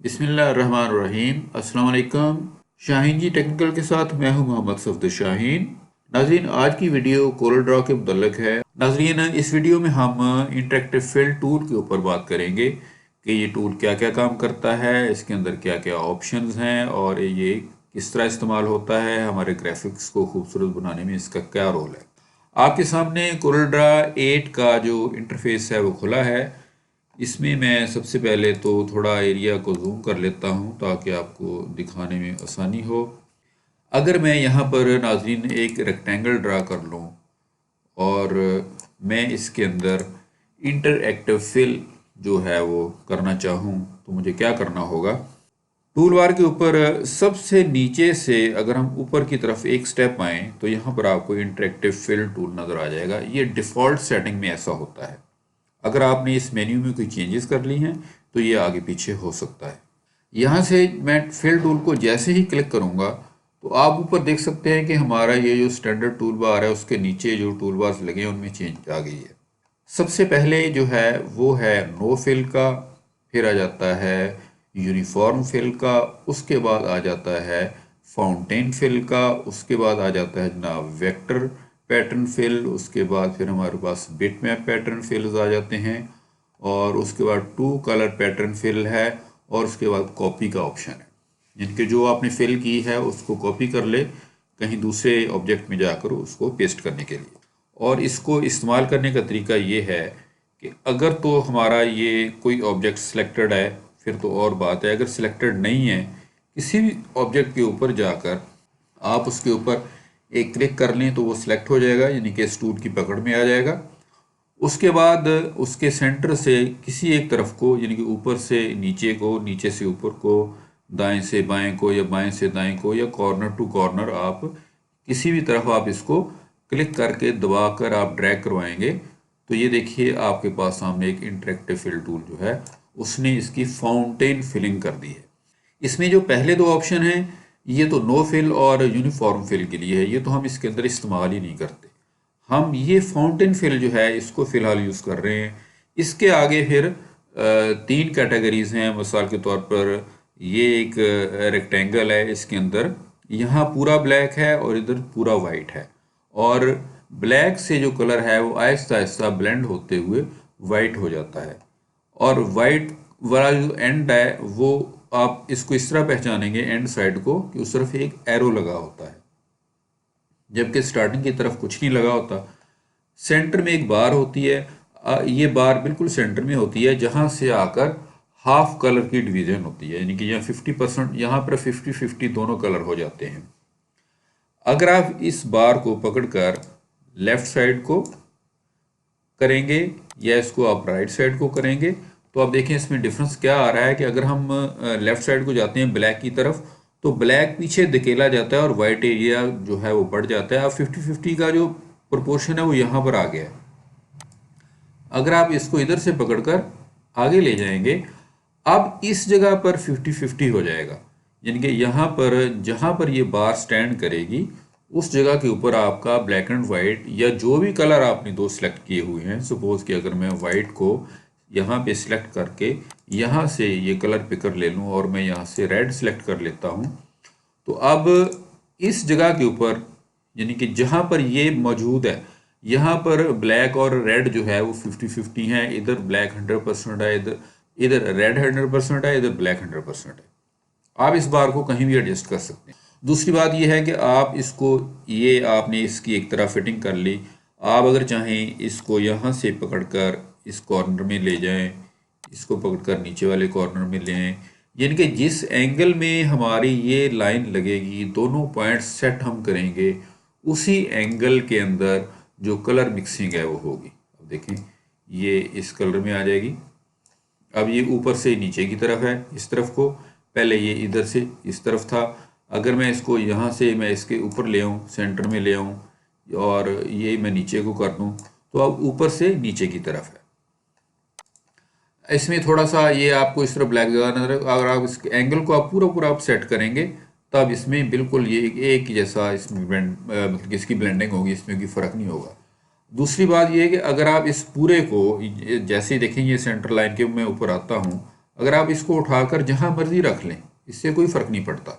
बिस्मिल्लाहिर्रहमानिर्रहीम। अस्सलाम वालेकुम। शाहीन जी टेक्निकल के साथ मैं हूं मोहम्मद सफदर शाहीन। नाजरीन, आज की वीडियो कोरल ड्रॉ के मुतल्लिक है। नाजरीन, इस वीडियो में हम इंटरेक्टिव फिल टूल के ऊपर बात करेंगे कि ये टूल क्या क्या काम करता है, इसके अंदर क्या क्या ऑप्शंस हैं और ये किस तरह इस्तेमाल होता है, हमारे ग्राफिक्स को खूबसूरत बनाने में इसका क्या रोल है। आपके सामने कोरल ड्रॉ 8 का जो इंटरफेस है वो खुला है। इसमें मैं सबसे पहले तो थोड़ा एरिया को जूम कर लेता हूं ताकि आपको दिखाने में आसानी हो। अगर मैं यहाँ पर नाज़रीन एक रेक्टेंगल ड्रा कर लूँ और मैं इसके अंदर इंटरएक्टिव फिल जो है वो करना चाहूँ तो मुझे क्या करना होगा। टूल बार के ऊपर सबसे नीचे से अगर हम ऊपर की तरफ एक स्टेप आएँ तो यहाँ पर आपको इंटरएक्टिव फिल टूल नज़र आ जाएगा। ये डिफ़ॉल्ट सेटिंग में ऐसा होता है। अगर आपने इस मेन्यू में कोई चेंजेस कर ली हैं तो ये आगे पीछे हो सकता है। यहाँ से मैं फिल टूल को जैसे ही क्लिक करूँगा तो आप ऊपर देख सकते हैं कि हमारा ये जो स्टैंडर्ड टूल बार है उसके नीचे जो टूल बार्स लगे हैं उनमें चेंज आ गई है। सबसे पहले जो है वो है नो फिल का, फिर आ जाता है यूनिफॉर्म फिल का, उसके बाद आ जाता है फाउंटेन फिल का, उसके बाद आ जाता है जनाब वेक्टर पैटर्न फिल, उसके बाद फिर हमारे पास बिट मैप पैटर्न फिल्स आ जाते हैं और उसके बाद टू कलर पैटर्न फिल है और उसके बाद कॉपी का ऑप्शन है। जिनके जो आपने फिल की है उसको कॉपी कर ले कहीं दूसरे ऑब्जेक्ट में जाकर उसको पेस्ट करने के लिए। और इसको इस्तेमाल करने का तरीका ये है कि अगर तो हमारा ये कोई ऑब्जेक्ट सिलेक्टेड है फिर तो और बात है, अगर सिलेक्टेड नहीं है किसी भी ऑब्जेक्ट के ऊपर जाकर आप उसके ऊपर एक क्लिक कर लें तो वो सिलेक्ट हो जाएगा, यानी कि इस टूल की पकड़ में आ जाएगा। उसके बाद उसके सेंटर से किसी एक तरफ को, यानी कि ऊपर से नीचे को, नीचे से ऊपर को, दाएं से बाएं को या बाएं से दाएं को या कॉर्नर टू कॉर्नर आप किसी भी तरफ आप इसको क्लिक करके दबाकर आप ड्रैग करवाएंगे तो ये देखिए आपके पास सामने एक इंटरेक्टिव फिल टूल जो है उसने इसकी फाउंटेन फिलिंग कर दी है। इसमें जो पहले दो ऑप्शन हैं ये तो नो फिल और यूनिफॉर्म फिल के लिए है, ये तो हम इसके अंदर इस्तेमाल ही नहीं करते। हम ये फाउंटेन फिल जो है इसको फ़िलहाल यूज़ कर रहे हैं। इसके आगे फिर तीन कैटेगरीज हैं। मिसाल के तौर पर ये एक रेक्टेंगल है, इसके अंदर यहाँ पूरा ब्लैक है और इधर पूरा वाइट है और ब्लैक से जो कलर है वो आहिस्ता आहिस्ता ब्लेंड होते हुए वाइट हो जाता है और वाइट वाला जो एंड है वो आप इसको इस तरह पहचानेंगे एंड साइड को कि उस तरफ एक एरो लगा होता है, जबकि स्टार्टिंग की तरफ कुछ नहीं लगा होता। सेंटर में एक बार होती है, ये बार बिल्कुल सेंटर में होती है जहां से आकर हाफ कलर की डिवीजन होती है, यानी कि यहाँ 50%, यहाँ पर 50-50 दोनों कलर हो जाते हैं। अगर आप इस बार को पकड़कर लेफ्ट साइड को करेंगे या इसको आप राइट साइड को करेंगे तो आप देखें इसमें डिफरेंस क्या आ रहा है कि अगर हम लेफ्ट साइड को जाते हैं ब्लैक की तरफ तो ब्लैक पीछे धकेला जाता है और वाइट एरिया जो है वो बढ़ जाता है। अब 50-50 का जो प्रोपोर्शन है वो यहाँ पर आ गया है। अगर आप इसको इधर से पकड़कर आगे ले जाएंगे अब इस जगह पर 50-50 हो जाएगा, यानी कि यहाँ पर जहाँ पर ये बार स्टैंड करेगी उस जगह के ऊपर आपका ब्लैक एंड वाइट या जो भी कलर आपने दो सिलेक्ट किए हुए हैं, सपोज कि अगर मैं वाइट को यहाँ पे सिलेक्ट करके यहाँ से ये कलर पिकर ले लूँ और मैं यहाँ से रेड सिलेक्ट कर लेता हूँ तो अब इस जगह के ऊपर, यानी कि जहाँ पर ये मौजूद है, यहाँ पर ब्लैक और रेड जो है वो 50-50 है। इधर ब्लैक 100% है, इधर इधर रेड 100% है, इधर ब्लैक 100% है। आप इस बार को कहीं भी एडजस्ट कर सकते हैं। दूसरी बात यह है कि आप इसको, ये आपने इसकी एक तरह फिटिंग कर ली, आप अगर चाहें इसको यहाँ से पकड़कर इस कॉर्नर में ले जाएं, इसको पकड़कर नीचे वाले कॉर्नर में ले आएं, यानी कि जिस एंगल में हमारी ये लाइन लगेगी दोनों पॉइंट्स सेट हम करेंगे उसी एंगल के अंदर जो कलर मिक्सिंग है वो होगी। अब देखें ये इस कलर में आ जाएगी। अब ये ऊपर से नीचे की तरफ है, इस तरफ को, पहले ये इधर से इस तरफ था। अगर मैं इसको यहाँ से मैं इसके ऊपर ले आऊँ, सेंटर में ले आऊँ और ये मैं नीचे को कर दूँ तो अब ऊपर से नीचे की तरफ है। इसमें थोड़ा सा ये आपको इस तरह ब्लैक नजर, अगर आप इस एंगल को आप पूरा आप सेट करेंगे तब इसमें बिल्कुल ये एक ही जैसा इसमें मतलब इसकी ब्लेंडिंग होगी, इसमें कोई फ़र्क नहीं होगा। दूसरी बात ये है कि अगर आप इस पूरे को जैसे ही देखेंगे सेंटर लाइन के मैं ऊपर आता हूँ, अगर आप इसको उठाकर जहाँ मर्जी रख लें, इससे कोई फ़र्क नहीं पड़ता।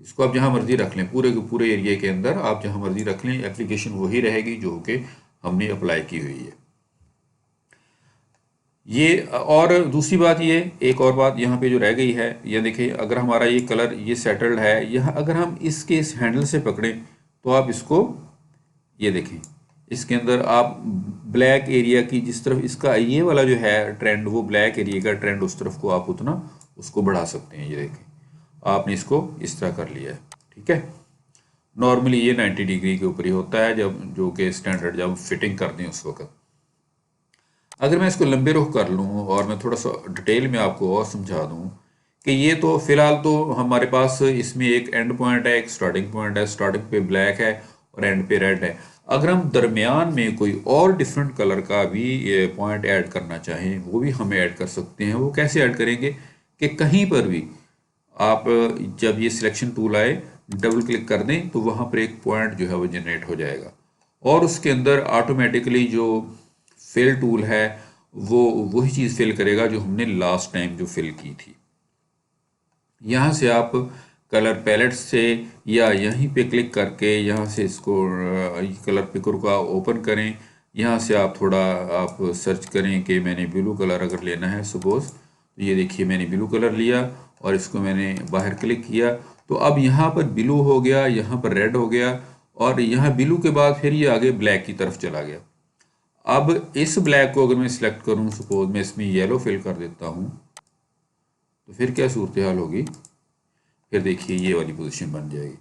इसको आप जहाँ मर्जी रख लें, पूरे के पूरे एरिया के अंदर आप जहाँ मर्जी रख लें, एप्लीकेशन वही रहेगी जो कि हमने अप्लाई की हुई है। ये और दूसरी बात, ये एक और बात यहाँ पे जो रह गई है, ये देखिए, अगर हमारा ये कलर ये सेटल्ड है, यह अगर हम इसके इस हैंडल से पकड़ें तो आप इसको ये देखें, इसके अंदर आप ब्लैक एरिया की जिस तरफ इसका ये वाला जो है ट्रेंड, वो ब्लैक एरिया का ट्रेंड उस तरफ को आप उतना उसको बढ़ा सकते हैं। ये देखें, आपने इसको इस तरह कर लिया है, ठीक है। नॉर्मली ये 90 डिग्री के ऊपर ही होता है, जब जो कि स्टैंडर्ड जब फिटिंग करते हैं उस वक्त। अगर मैं इसको लंबे रुख कर लूँ और मैं थोड़ा सा डिटेल में आपको और समझा दूँ कि ये तो फिलहाल तो हमारे पास इसमें एक एंड पॉइंट है, एक स्टार्टिंग पॉइंट है, स्टार्टिंग पे ब्लैक है और एंड पे रेड है। अगर हम दरमियान में कोई और डिफरेंट कलर का भी पॉइंट ऐड करना चाहें, वो भी हम ऐड कर सकते हैं। वो कैसे ऐड करेंगे कि कहीं पर भी आप जब ये सिलेक्शन टूल आए, डबल क्लिक कर दें तो वहाँ पर एक पॉइंट जो है वो जनरेट हो जाएगा और उसके अंदर ऑटोमेटिकली जो फिल टूल है वो वही चीज़ फिल करेगा जो हमने लास्ट टाइम जो फिल की थी। यहाँ से आप कलर पैलेट से या यहीं पे क्लिक करके यहाँ से इसको कलर पिकर का ओपन करें। यहाँ से आप थोड़ा आप सर्च करें कि मैंने ब्लू कलर अगर लेना है सपोज़, तो ये देखिए मैंने ब्लू कलर लिया और इसको मैंने बाहर क्लिक किया तो अब यहाँ पर ब्लू हो गया, यहाँ पर रेड हो गया और यहाँ ब्लू के बाद फिर ये आगे ब्लैक की तरफ चला गया। अब इस ब्लैक को अगर मैं सिलेक्ट करूँ, सपोज मैं इसमें येलो फिल कर देता हूँ, तो फिर क्या सूरत हाल होगी, फिर देखिए ये वाली पोजीशन बन जाएगी।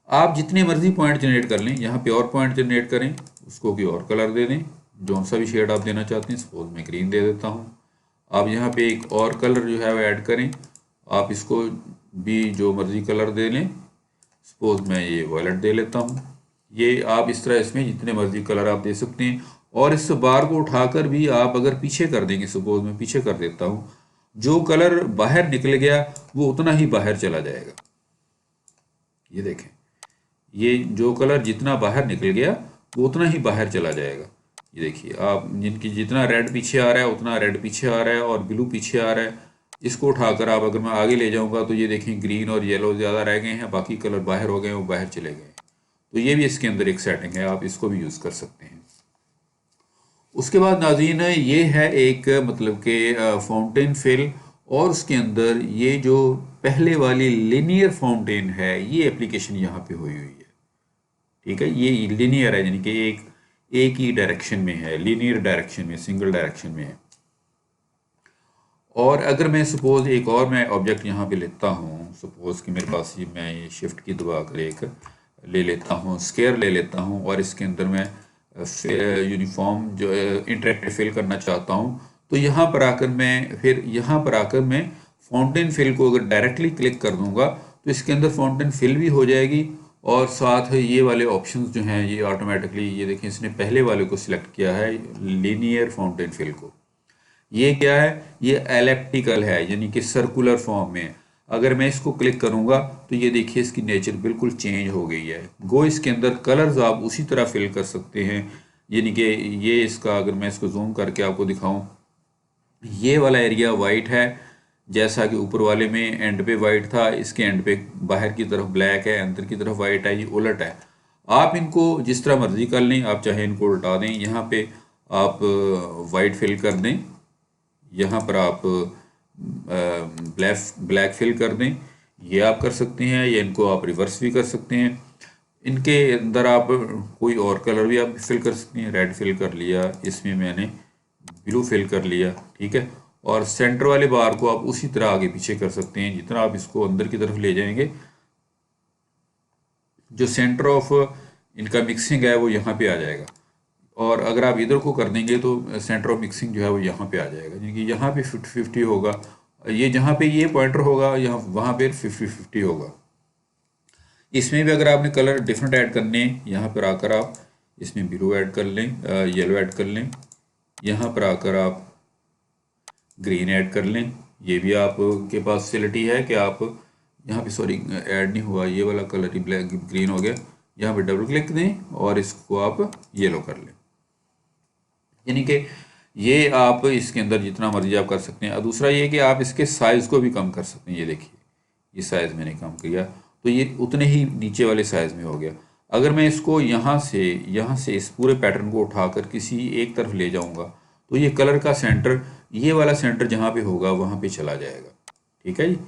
आप जितने मर्जी पॉइंट जनरेट कर लें, यहाँ पे और पॉइंट जनरेट करें, उसको भी और कलर दे दें, जो सा भी शेड आप देना चाहते हैं। सपोज मैं ग्रीन दे देता हूँ। आप यहाँ पे एक और कलर जो है वो ऐड करें, आप इसको भी जो मर्जी कलर दे लें। सपोज मैं ये वॉयलेट दे लेता हूँ। ये आप इस तरह इसमें जितने मर्जी कलर आप दे सकते हैं और इस बार को उठाकर भी आप अगर पीछे कर देंगे, सपोज मैं पीछे कर देता हूँ, जो कलर बाहर निकल गया वो उतना ही बाहर चला जाएगा। ये देखें, ये जो कलर जितना बाहर निकल गया वो उतना ही बाहर चला जाएगा। ये देखिए, आप जिनकी जितना रेड पीछे आ रहा है उतना रेड पीछे आ रहा है और ब्लू पीछे आ रहा है। इसको उठाकर आप अगर मैं आगे ले जाऊंगा तो ये देखें ग्रीन और येलो ज़्यादा रह गए हैं, बाकी कलर बाहर हो गए, वो बाहर चले गए। तो ये भी इसके अंदर एक सेटिंग है, आप इसको भी यूज़ कर सकते हैं। उसके बाद नाज़रीन ये है एक मतलब कि फाउंटेन फिल और उसके अंदर ये जो पहले वाली लिनियर फाउंटेन है ये एप्लीकेशन यहाँ पे हुई है, ठीक है। ये लिनियर है, यानी कि एक ही डायरेक्शन में है, लिनियर डायरेक्शन में, सिंगल डायरेक्शन में है। और अगर मैं सपोज एक और मैं ऑब्जेक्ट यहाँ पे लेता हूँ, सपोज कि मेरे पास ये मैं ये शिफ्ट की दबा कर एक ले लेता हूँ, स्केयर ले लेता हूँ और इसके अंदर मैं यूनिफॉर्म जो इंटरेक्टिव फिल करना चाहता हूँ, तो यहाँ पर आकर मैं फाउंटेन फिल को अगर डायरेक्टली क्लिक कर दूंगा तो इसके अंदर फाउंटेन फिल भी हो जाएगी और साथ ये वाले ऑप्शंस जो हैं ये ऑटोमेटिकली, ये देखें इसने पहले वाले को सिलेक्ट किया है, लीनियर फाउंटेन फिल को। ये क्या है, ये एलिप्टिकल है, यानी कि सर्कुलर फॉर्म में। अगर मैं इसको क्लिक करूंगा तो ये देखिए इसकी नेचर बिल्कुल चेंज हो गई है। गो इसके अंदर कलर्स आप उसी तरह फिल कर सकते हैं, यानी कि ये इसका अगर मैं इसको जूम करके आपको दिखाऊं, ये वाला एरिया वाइट है, जैसा कि ऊपर वाले में एंड पे वाइट था, इसके एंड पे बाहर की तरफ ब्लैक है, अंदर की तरफ वाइट है, ये उलट है। आप इनको जिस तरह मर्जी कर लें, आप चाहे इनको उल्टा दें, यहाँ पे आप वाइट फिल कर दें, यहाँ पर आप ब्लैक फिल कर दें, ये आप कर सकते हैं, या इनको आप रिवर्स भी कर सकते हैं। इनके अंदर आप कोई और कलर भी आप फिल कर सकते हैं। रेड फिल कर लिया, इसमें मैंने ब्लू फिल कर लिया, ठीक है। और सेंटर वाले बार को आप उसी तरह आगे पीछे कर सकते हैं। जितना आप इसको अंदर की तरफ ले जाएंगे, जो सेंटर ऑफ इनका मिक्सिंग है वो यहाँ पे आ जाएगा, और अगर आप इधर को कर देंगे तो सेंटर ऑफ मिक्सिंग जो है वो यहाँ पे आ जाएगा, यानी कि यहाँ पे 50-50 होगा। ये जहाँ पे ये पॉइंटर होगा, यहाँ वहाँ पे 50-50 होगा। इसमें भी अगर आपने कलर डिफरेंट ऐड करने, यहाँ पर आकर आप इसमें ब्लू ऐड कर लें, येलो ऐड कर लें, यहाँ पर आकर आप ग्रीन ऐड कर लें। ये भी आपके पास फैसिलिटी है कि आप यहाँ पे, सॉरी ऐड नहीं हुआ, ये वाला कलर ही ब्लैक ग्रीन हो गया, यहाँ पे डबल क्लिक दें और इसको आप येलो कर लें। यानी कि ये आप इसके अंदर जितना मर्जी आप कर सकते हैं। और दूसरा ये कि आप इसके साइज़ को भी कम कर सकते हैं। ये देखिए, ये साइज़ मैंने कम किया तो ये उतने ही नीचे वाले साइज़ में हो गया। अगर मैं इसको यहाँ से इस पूरे पैटर्न को उठाकर किसी एक तरफ ले जाऊँगा तो ये कलर का सेंटर, ये वाला सेंटर जहाँ पे होगा वहाँ पे चला जाएगा। ठीक है जी,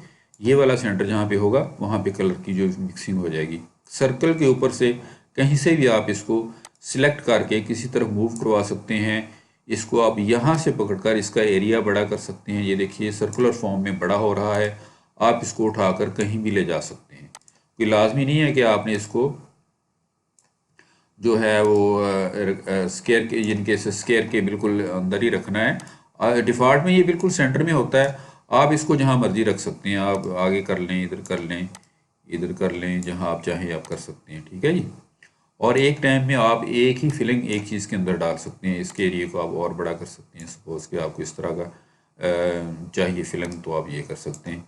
ये वाला सेंटर जहाँ पे होगा वहाँ पे कलर की जो मिक्सिंग हो जाएगी। सर्कल के ऊपर से कहीं से भी आप इसको सिलेक्ट करके किसी तरफ मूव करवा सकते हैं। इसको आप यहाँ से पकड़कर इसका एरिया बड़ा कर सकते हैं। ये देखिए सर्कुलर फॉर्म में बड़ा हो रहा है। आप इसको उठाकर कहीं भी ले जा सकते हैं। कोई लाजमी नहीं है कि आपने इसको जो है वो स्केयर के, जिनके स्केयर के बिल्कुल अंदर ही रखना है। डिफ़ॉल्ट में ये बिल्कुल सेंटर में होता है। आप इसको जहाँ मर्जी रख सकते हैं। आप आगे कर लें, इधर कर लें, इधर कर लें, जहाँ आप चाहें आप कर सकते हैं। ठीक है जी। और एक टाइम में आप एक ही फिलिंग एक चीज़ के अंदर डाल सकते हैं। इसके एरिए को आप और बड़ा कर सकते हैं। सपोज़ कि आपको इस तरह का चाहिए फिलिंग तो आप ये कर सकते हैं।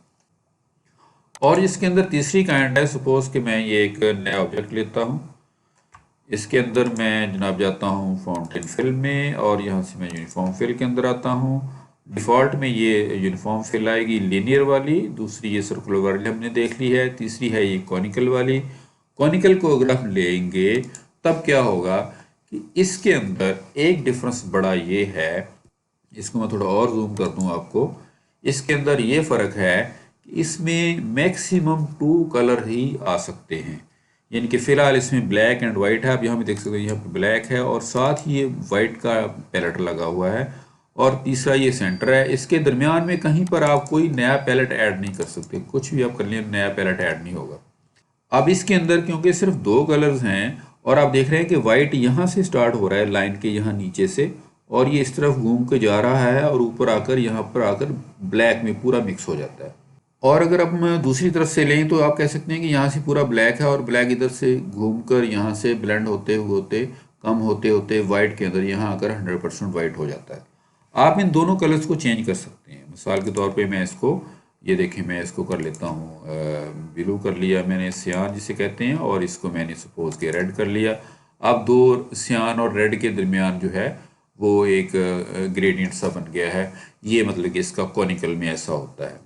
और इसके अंदर तीसरी काइंड है। सपोज़ कि मैं ये एक नया ऑब्जेक्ट लेता हूँ। इसके अंदर मैं जनाब जाता हूँ फाउंटेन फिल में और यहाँ से मैं यूनिफॉर्म फिल के अंदर आता हूँ। डिफ़ॉल्ट में ये यूनिफॉर्म फिल आएगी लीनियर वाली, दूसरी ये सर्कुलर वाली हमने देख ली है, तीसरी है ये कॉनिकल वाली। कॉनिकल को अगर हम लेंगे तब क्या होगा कि इसके अंदर एक डिफरेंस बड़ा ये है, इसको मैं थोड़ा और जूम कर दूं आपको। इसके अंदर ये फ़र्क है कि इसमें मैक्सिमम 2 कलर ही आ सकते हैं। यानी कि फ़िलहाल इसमें ब्लैक एंड वाइट है। आप यहाँ पे देख सकते हैं, यहाँ पे ब्लैक है और साथ ही ये वाइट का पैलेट लगा हुआ है और तीसरा ये सेंटर है। इसके दरमियान में कहीं पर आप कोई नया पैलेट ऐड नहीं कर सकते। कुछ भी आप कर लें, नया पैलेट ऐड नहीं होगा। अब इसके अंदर क्योंकि सिर्फ 2 कलर्स हैं और आप देख रहे हैं कि वाइट यहाँ से स्टार्ट हो रहा है लाइन के यहाँ नीचे से, और ये इस तरफ घूम के जा रहा है और ऊपर आकर यहाँ पर आकर ब्लैक में पूरा मिक्स हो जाता है। और अगर अब हम दूसरी तरफ से लें तो आप कह सकते हैं कि यहाँ से पूरा ब्लैक है और ब्लैक इधर से घूमकर यहाँ से ब्लेंड होते होते कम होते होते वाइट के अंदर यहाँ आकर 100% वाइट हो जाता है। आप इन दोनों कलर्स को चेंज कर सकते हैं। मिसाल के तौर पे मैं इसको, ये देखें, मैं इसको कर लेता हूँ ब्लू कर लिया मैंने, सियान जिसे कहते हैं, और इसको मैंने सपोज के रेड कर लिया। अब 2 सियान और रेड के दरमियान जो है वो एक ग्रेडियंट सा बन गया है। ये मतलब कि इसका कॉनिकल में ऐसा होता है।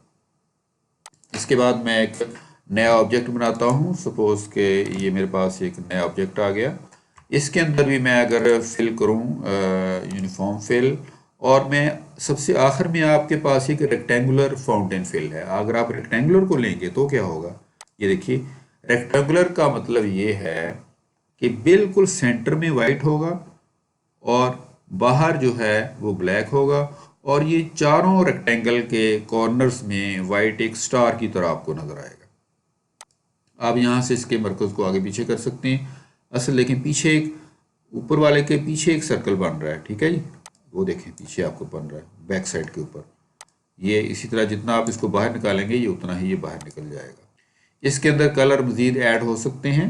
इसके बाद मैं एक नया ऑब्जेक्ट बनाता हूँ। सपोज के ये मेरे पास एक नया ऑब्जेक्ट आ गया। इसके अंदर भी मैं अगर फिल करूँ यूनिफॉर्म फिल, और मैं सबसे आखिर में आपके पास एक रेक्टेंगुलर फाउंटेन फिल है। अगर आप रेक्टेंगुलर को लेंगे तो क्या होगा, ये देखिए, रेक्टेंगुलर का मतलब ये है कि बिल्कुल सेंटर में वाइट होगा और बाहर जो है वो ब्लैक होगा, और ये चारों रेक्टेंगल के कॉर्नर्स में वाइट एक स्टार की तरह आपको नजर आएगा। आप यहाँ से इसके मरकज को आगे पीछे कर सकते हैं। असल देखें, पीछे एक, ऊपर वाले के पीछे एक सर्कल बन रहा है। ठीक है जी, वो देखें पीछे आपको बन रहा है बैक साइड के ऊपर। ये इसी तरह जितना आप इसको बाहर निकालेंगे ये उतना ही ये बाहर निकल जाएगा। इसके अंदर कलर मज़ीद ऐड हो सकते हैं।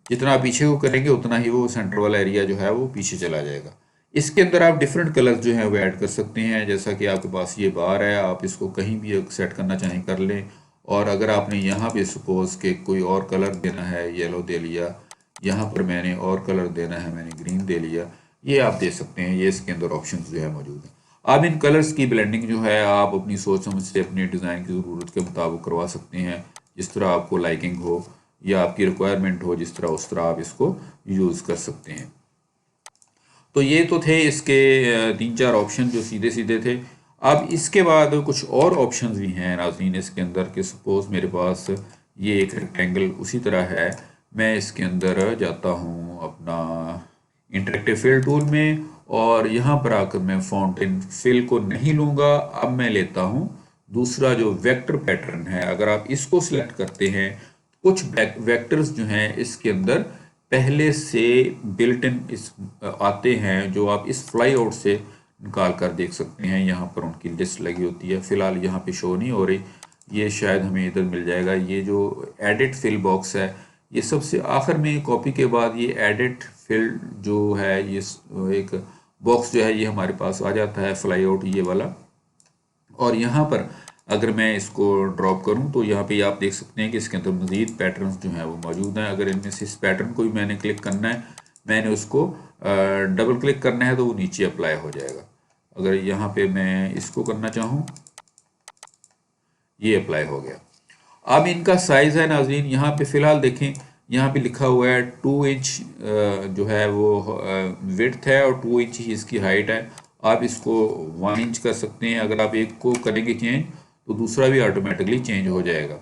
जितना आप पीछे को करेंगे उतना ही वो सेंटर वाला एरिया जो है वो पीछे चला जाएगा। इसके अंदर आप डिफरेंट कलर्स जो हैं वो ऐड कर सकते हैं। जैसा कि आपके पास ये बार है, आप इसको कहीं भी सेट करना चाहें कर लें। और अगर आपने यहाँ पे सपोज के कोई और कलर देना है, येलो दे लिया, यहाँ पर मैंने और कलर देना है, मैंने ग्रीन दे लिया, ये आप दे सकते हैं। ये इसके अंदर ऑप्शन जो है मौजूद है। आप इन कलर्स की ब्लेंडिंग जो है आप अपनी सोच समझ से अपने डिज़ाइन की ज़रूरत के मुताबिक करवा सकते हैं। जिस तरह आपको लाइकिंग हो या आपकी रिक्वायरमेंट हो, जिस तरह उस तरह आप इसको यूज़ कर सकते हैं। तो ये तो थे इसके 3-4 ऑप्शन जो सीधे सीधे थे। अब इसके बाद कुछ और ऑप्शंस भी हैं नाज़रीन इसके अंदर कि सपोज़ मेरे पास ये एक रेक्टेंगल उसी तरह है। मैं इसके अंदर जाता हूँ अपना इंटरेक्टिव फिल टूल में और यहाँ पर आकर मैं फाउंटेन फिल को नहीं लूँगा। अब मैं लेता हूँ दूसरा जो वेक्टर पैटर्न है। अगर आप इसको सिलेक्ट करते हैं, कुछ वेक्टर्स जो हैं इसके अंदर पहले से बिल्ट इन इस आते हैं जो आप इस फ्लाई आउट से निकाल कर देख सकते हैं। यहाँ पर उनकी लिस्ट लगी होती है। फ़िलहाल यहाँ पे शो नहीं हो रही, ये शायद हमें इधर मिल जाएगा। ये जो एडिट फिल बॉक्स है, ये सबसे आखिर में कॉपी के बाद ये एडिट फिल जो है, ये एक बॉक्स जो है ये हमारे पास आ जाता है, फ्लाई आउट ये वाला। और यहाँ पर अगर मैं इसको ड्रॉप करूँ तो यहाँ पे आप देख सकते हैं कि इसके अंदर मज़ीद पैटर्न्स जो हैं वो मौजूद हैं। अगर इनमें से इस पैटर्न को भी मैंने क्लिक करना है, मैंने उसको डबल क्लिक करना है तो वो नीचे अप्लाई हो जाएगा। अगर यहाँ पे मैं इसको करना चाहूँ, ये अप्लाई हो गया। अब इनका साइज़ है नाज़रीन, यहाँ पे फ़िलहाल देखें, यहाँ पे लिखा हुआ है 2 इंच जो है वो विड्थ है और 2 इंच ही इसकी हाइट है। आप इसको 1 इंच कर सकते हैं। अगर आप एक को करेंगे चेंज तो दूसरा भी ऑटोमेटिकली चेंज हो जाएगा।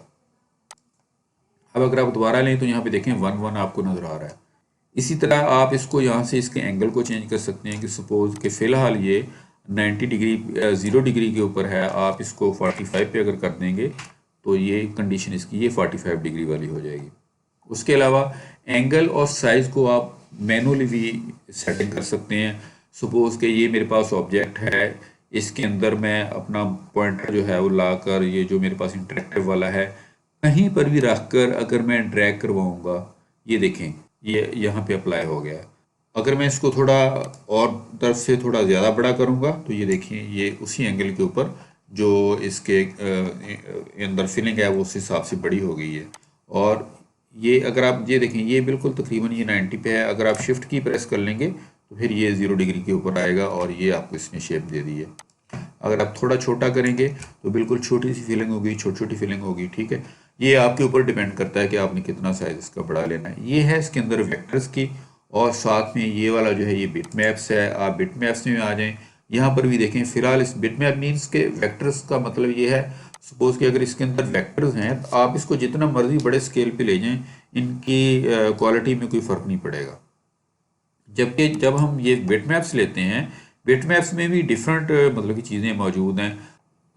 अब अगर आप दोबारा लें तो यहाँ पे देखें 1 1 आपको नज़र आ रहा है। इसी तरह आप इसको यहाँ से इसके एंगल को चेंज कर सकते हैं कि सपोज़ कि फ़िलहाल ये 90 डिग्री 0 डिग्री के ऊपर है, आप इसको 45 पे अगर कर देंगे तो ये कंडीशन इसकी ये 45 डिग्री वाली हो जाएगी। उसके अलावा एंगल और साइज़ को आप मैनुअली भी सेटिंग कर सकते हैं। सपोज़ कि ये मेरे पास ऑब्जेक्ट है, इसके अंदर मैं अपना पॉइंटर जो है वो ला कर, ये जो मेरे पास इंटरेक्टिव वाला है, कहीं पर भी रख कर अगर मैं ड्रैग करवाऊँगा, ये देखें ये यहाँ पे अप्लाई हो गया है। अगर मैं इसको थोड़ा और तरफ से थोड़ा ज़्यादा बड़ा करूँगा तो ये देखिए ये उसी एंगल के ऊपर जो इसके अंदर फिलिंग है वो उस हिसाब से बड़ी हो गई है। और ये अगर आप ये देखें ये बिल्कुल तकरीबन ये 90 पे है। अगर आप शिफ्ट की प्रेस कर लेंगे तो फिर ये 0 डिग्री के ऊपर आएगा और ये आपको इसने शेप दे दी है। अगर आप थोड़ा छोटा करेंगे तो बिल्कुल छोटी सी फिलिंग होगी, छोटी छोटी फिलिंग होगी, ठीक है। ये आपके ऊपर डिपेंड करता है कि आपने कितना साइज इसका बड़ा लेना है। ये है इसके अंदर वेक्टर्स की, और साथ में ये वाला जो है ये बिट मैप्स है। आप बिट मैप्स में आ जाएं, यहाँ पर भी देखें। फिलहाल इस बिट मैप मीन्स के वेक्टर्स का मतलब ये है, सपोज कि अगर इसके अंदर वेक्टर्स हैं तो आप इसको जितना मर्जी बड़े स्केल पे ले जाएं, इनकी क्वालिटी में कोई फ़र्क नहीं पड़ेगा। जबकि जब हम ये बिट मैप्स लेते हैं, बिट मैप्स में भी डिफरेंट मतलब की चीज़ें मौजूद हैं।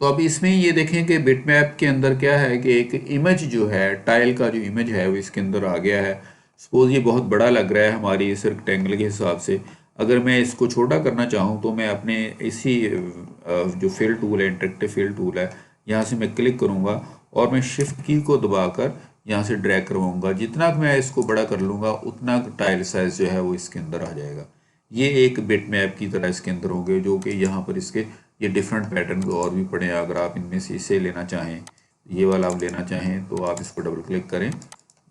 तो अब इसमें ये देखें कि बिट मैप के अंदर क्या है कि एक इमेज जो है, टाइल का जो इमेज है वो इसके अंदर आ गया है। सपोज ये बहुत बड़ा लग रहा है हमारी इस रेक्टेंगल के हिसाब से। अगर मैं इसको छोटा करना चाहूँ तो मैं अपने इसी जो फिल टूल है, इंटरेक्टिव फिल टूल है, यहाँ से मैं क्लिक करूँगा और मैं शिफ्ट की को दबाकर यहाँ से ड्रैग करवाऊँगा। जितना मैं इसको बड़ा कर लूँगा उतना टाइल साइज जो है वो इसके अंदर आ जाएगा। ये एक बिट मैप की तरह इसके अंदर होंगे, जो कि यहाँ पर इसके ये डिफरेंट पैटर्न और भी पड़े हैं। अगर आप इनमें से इसे लेना चाहें, ये वाला आप लेना चाहें तो आप इसको डबल क्लिक करें,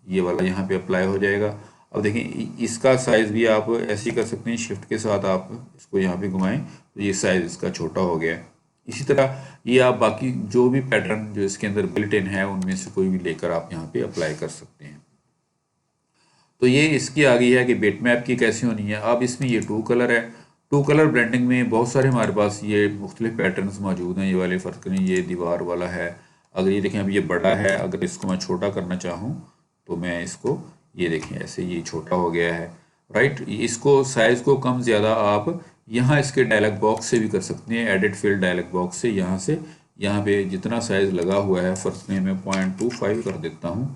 ये वाला यहाँ पे अप्लाई हो जाएगा। अब देखें इसका साइज़ भी आप ऐसे ही कर सकते हैं, शिफ्ट के साथ आप इसको यहाँ पे घुमाएं तो ये साइज़ इसका छोटा हो गया है। इसी तरह ये आप बाकी जो भी पैटर्न जो इसके अंदर बिल्ट इन है उनमें से कोई भी लेकर आप यहाँ पे अप्लाई कर सकते हैं। तो ये इसकी आ गई है कि बिट मैप की कैसे होनी है। अब इसमें ये 2 कलर है। 2 कलर ब्लेंडिंग में बहुत सारे हमारे पास ये मुख्तलिफ पैटर्न्स मौजूद हैं। ये वाले फ़र्क नहीं, ये दीवार वाला है। अगर ये देखें अब ये बड़ा है, अगर इसको मैं छोटा करना चाहूँ तो मैं इसको, ये देखें ऐसे ये छोटा हो गया है, राइट। इसको साइज़ को कम ज़्यादा आप यहाँ इसके डायलॉग बॉक्स से भी कर सकते हैं, एडिट फील्ड डायलॉग बॉक्स से। यहाँ से यहाँ पे जितना साइज़ लगा हुआ है, फ़र्क में मैं 0.25 कर देता हूँ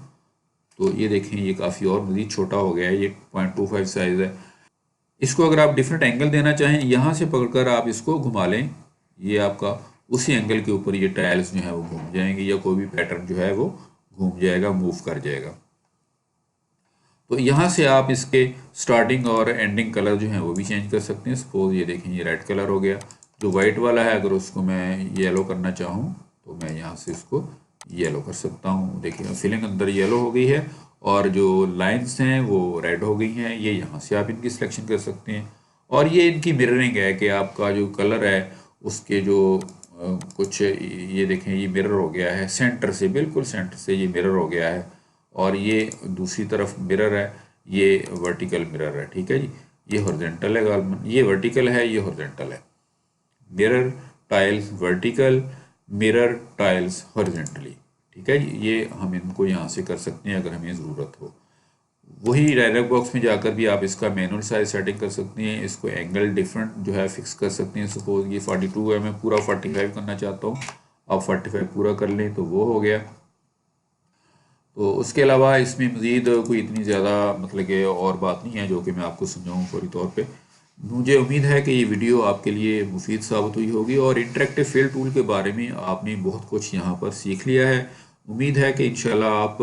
तो ये देखें ये काफ़ी और मज़ीद छोटा हो गया है। ये 0.25 साइज़ है। इसको अगर आप डिफरेंट एंगल देना चाहें, यहाँ से पकड़कर आप इसको घुमा लें, ये आपका उसी एंगल के ऊपर ये टाइल्स जो है वो घूम जाएंगे, या कोई भी पैटर्न जो है वो घूम जाएगा, मूव कर जाएगा। तो यहाँ से आप इसके स्टार्टिंग और एंडिंग कलर जो है वो भी चेंज कर सकते हैं। सपोज ये देखें ये रेड कलर हो गया, जो वाइट वाला है अगर उसको मैं येलो करना चाहूँ तो मैं यहाँ से इसको येलो कर सकता हूँ। देखिए फिलिंग अंदर येलो हो गई है और जो लाइंस हैं वो रेड हो गई हैं। ये यहाँ से आप इनकी सिलेक्शन कर सकते हैं। और ये इनकी मिररिंग है कि आपका जो कलर है उसके जो कुछ, ये देखें ये मिरर हो गया है सेंटर से, बिल्कुल सेंटर से ये मिरर हो गया है। और ये दूसरी तरफ मिरर है, ये वर्टिकल मिरर है, ठीक है जी। ये हॉरिजॉन्टल है, ये वर्टिकल है, ये हॉरिजॉन्टल है। Mirror tiles vertical, mirror tiles horizontally, ठीक है जी। ये हम इनको यहाँ से कर सकते हैं अगर हमें ज़रूरत हो। वही डायलॉग बॉक्स में जाकर भी आप इसका मैनुअल साइज सेटिंग कर सकते हैं। इसको एंगल डिफरेंट जो है फिक्स कर सकते हैं। सपोज ये 42 है, मैं पूरा 45 करना चाहता हूँ, आप 45 पूरा कर लें तो वो हो गया। तो उसके अलावा इसमें मज़ीद कोई इतनी ज़्यादा मतलब कि और बात नहीं है जो कि मैं आपको समझाऊँ फौरी तौर पे। मुझे उम्मीद है कि ये वीडियो आपके लिए मुफीद साबित हुई होगी और इंटरेक्टिव फिल टूल के बारे में आपने बहुत कुछ यहाँ पर सीख लिया है। उम्मीद है कि इंशाल्लाह आप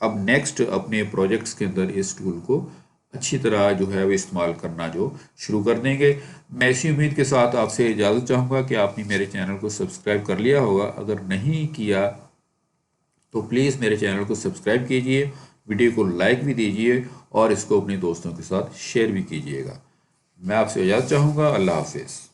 अब नेक्स्ट अपने प्रोजेक्ट्स के अंदर इस टूल को अच्छी तरह जो है वो इस्तेमाल करना जो शुरू कर देंगे। मैं इसी उम्मीद के साथ आपसे इजाज़त चाहूँगा कि आपने मेरे चैनल को सब्सक्राइब कर लिया होगा। अगर नहीं किया तो प्लीज़ मेरे चैनल को सब्सक्राइब कीजिए, वीडियो को लाइक भी दीजिए और इसको अपने दोस्तों के साथ शेयर भी कीजिएगा। मैं आपसे इजाज़त चाहूँगा। अल्लाह हाफिज़।